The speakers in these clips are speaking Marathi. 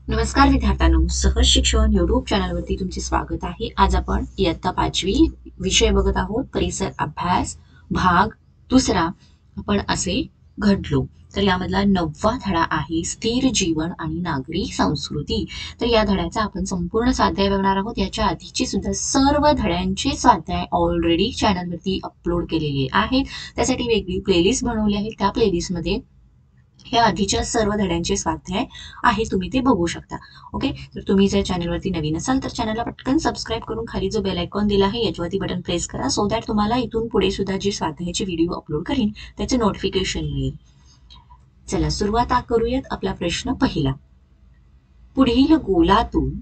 नमस्कार विद्यार्थ्यांनो, सहज शिक्षण युट्यूब चॅनलवरती तुमचे स्वागत आहे. आज आपण इयत्ता 5वी विषय बघत आहोत, परिसर अभ्यास भाग दुसरा. आपण असे घडलो. तर यामधला 9वा धडा आहे स्थिर जीवन आणि नागरी संस्कृती. तर या धड्याचा आपण संपूर्ण स्वाध्याय बघणार आहोत. याच्या आधीचे सुद्धा सर्व धड्यांचे स्वाध्याय ऑलरेडी चॅनलवरती अपलोड केलेले आहेत. त्यासाठी वेगळी प्लेलिस्ट बनवली आहे. त्या प्लेलिस्टमध्ये या आधीच्या सर्व धड्यांचे स्वाध्याय आहे, तुम्ही ते बघू शकता. ओके, तर तुम्ही जर चॅनलवरती नवीन असाल तर चॅनलला पटकन सबस्क्राईब करून खाली जो बेल आयकॉन दिला आहे याच्यावरती बटन प्रेस करा, सो दॅट तुम्हाला इथून पुढे सुद्धा जी स्वाध्यायाची व्हिडिओ अपलोड करीन त्याचे नोटिफिकेशन मिळेल. चला सुरुवात करूयात. आपला प्रश्न पहिला, पुढील गोलातून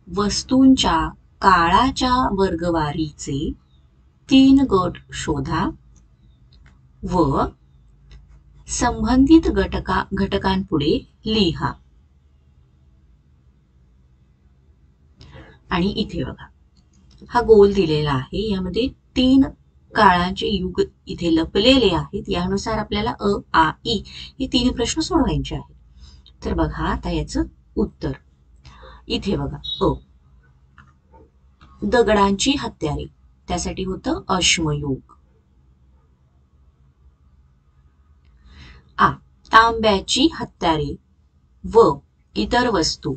वस्तूंच्या काळाच्या वर्गवारीचे 3 गट शोधा व संबंधित घटकांपुढे लिहा. आणि इथे बघा, हा गोल दिलेला आहे. यामध्ये 3 काळाचे युग इथे लपलेले आहेत. यानुसार आपल्याला अ, आ, इ हे 3 प्रश्न सोडवायचे आहेत. तर बघा आता याचं उत्तर इथे बघा. अ, दगडांची हत्यारे, त्यासाठी होतं अश्मयुग. आ, तांब्याची हत्यारे व इतर वस्तू,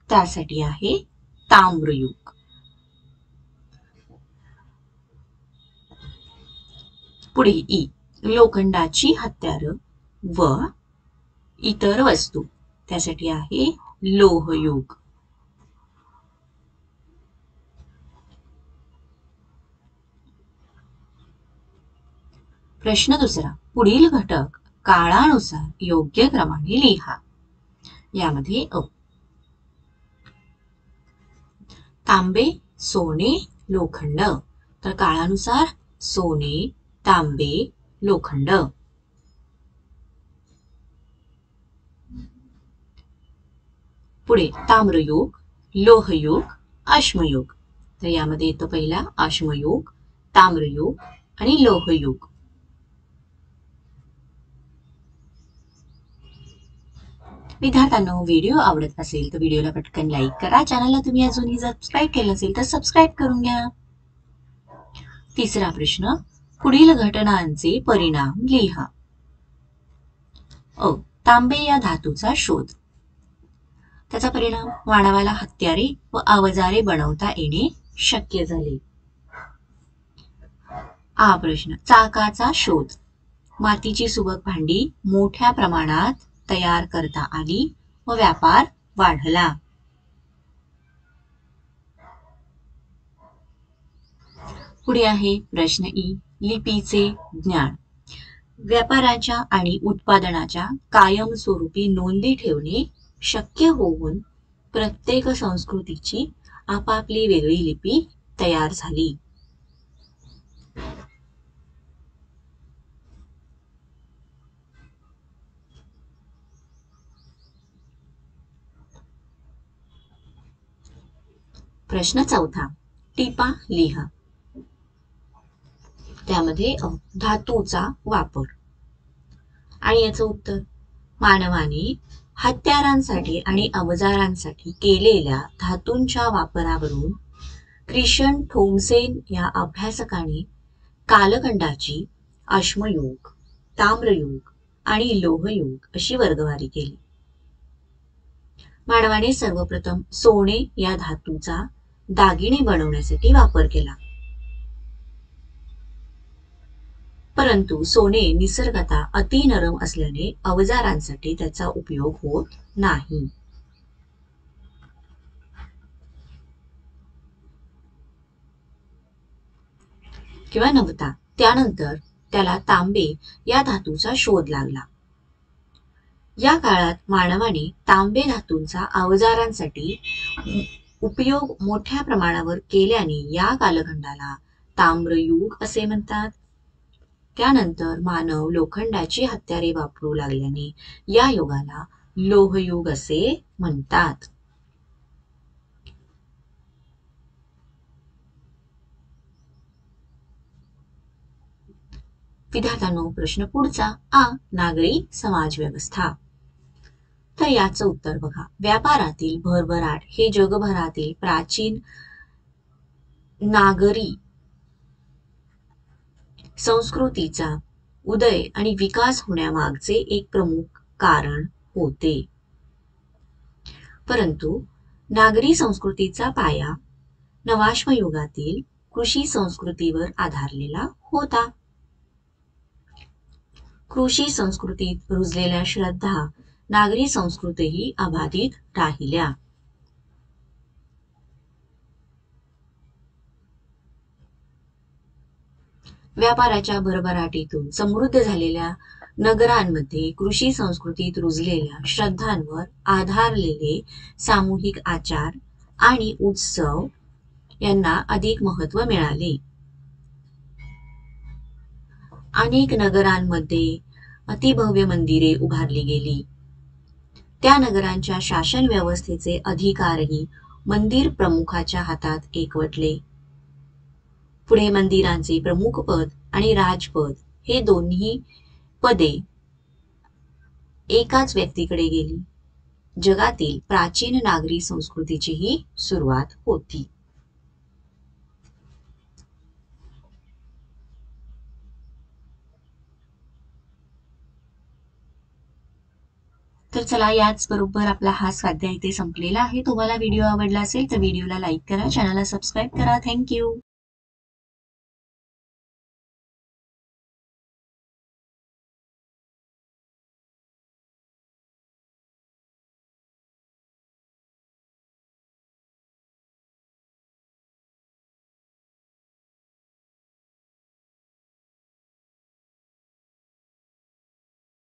त्यासाठी आहे ताम्रयुग. पुढे ई, लोखंडाची हत्यारं व इतर वस्तू, त्यासाठी आहे लोहयुग. प्रश्न दुसरा, पुढील घटक काळानुसार योग्य क्रमाने लिहा. यामध्ये अ, तांबे, सोने, लोखंड. तर काळानुसार सोने, तांबे, लोखंड. पुढे ताम्रयुग, लोहयुग, अश्मयुग. तर यामध्ये येतो पहिला अश्मयुग, ताम्रयुग आणि लोहयुग. विद्यार्थ्यांनो, व्हिडिओ आवडत असेल तर व्हिडिओला पटकन लाईक करा. चॅनलला तुम्ही अजूनही सबस्क्राईब केलं असेल तर सबस्क्राईब करून घ्या. तिसरा प्रश्न, पुढील घटनांचे परिणाम लिहा. अ, तांबे या धातूचा शोध. त्याचा परिणाम, मानवाला हत्यारे व अवजारे बनवता येणे शक्य झाले. हा प्रश्न, चाकाचा शोध. मातीची सुबक भांडी मोठ्या प्रमाणात तयार करता आली व व्यापार वाढला. पुढे आहे प्रश्न ई, लिपीचे ज्ञान. व्यापाराच्या आणि उत्पादनाच्या कायमस्वरूपी नोंदी ठेवणे शक्य होऊन प्रत्येक संस्कृतीची आपापली वेगळी लिपी तयार झाली. प्रश्न चौथा, टिपा लिहा. त्यामध्ये धातूचा वापर आणि याचं उत्तर, मानवाने हत्यारांसाठी आणि अवजारांसाठी केलेल्या धातूंच्या वापरावरून क्रिशन थोमसेन या अभ्यासकाने कालखंडाची अश्मयुग, ताम्रयुग आणि लोहयुग अशी वर्गवारी केली. मानवाने सर्वप्रथम सोने या धातूचा दागिने बनवण्यासाठी वापर केला. परंतु सोने निसर्गतः अति नरम असल्याने अवजारांसाठी त्याचा उपयोग होत नाही. किंवा नव्हता. त्यानंतर त्याला तांबे या धातूचा शोध लागला. या काळात मानवाने तांबे धातूंचा अवजारांसाठी उपयोग मोठ्या प्रमाणावर केल्याने या कालखंडाला ताम्रयुग असे म्हणतात. त्यानंतर मानव लोखंडाची हत्यारे वापरू लागल्याने या युगाला लोहयुग असे म्हणतात. विद्यार्थ्यांनो, प्रश्न पुढचा आ. नागरी समाज व्यवस्था. तर याचं उत्तर बघा. व्यापारातील भरभराट हे जगभरातील प्राचीन नागरी संस्कृतीचा उदय आणि विकास होण्यामागचे एक प्रमुख कारण होते. परंतु नागरी संस्कृतीचा पाया नवाश्मयुगातील कृषी संस्कृतीवर आधारलेला होता. कृषी संस्कृतीत रुजलेल्या श्रद्धा नागरी संस्कृतीही अबाधित राहिल्या. व्यापाराच्या भरभराटीतून समृद्ध झालेल्या नगरांमध्ये कृषी संस्कृतीत रुजलेल्या श्रद्धांवर आधारलेले सामूहिक आचार आणि उत्सव यांना अधिक महत्त्व मिळाले. अनेक नगरांमध्ये अतिभव्य मंदिरे उभारली गेली. त्या नगरांच्या शासन व्यवस्थेचे अधिकारही मंदिर प्रमुखाच्या हातात एकवटले. पुढे मंदिरांचे प्रमुख पद आणि राजपद हे दोन्ही पदे एकाच व्यक्तीकडे गेली. जगातील प्राचीन नागरी संस्कृतीची ही सुरुवात होती. तर चला, याच बरोबर आपला हा स्वाध्याय इथे संपलेला आहे. तुम्हाला व्हिडिओ आवडला असेल तर व्हिडिओला लाईक करा, चॅनलला सबस्क्राईब करा. थँक्यू.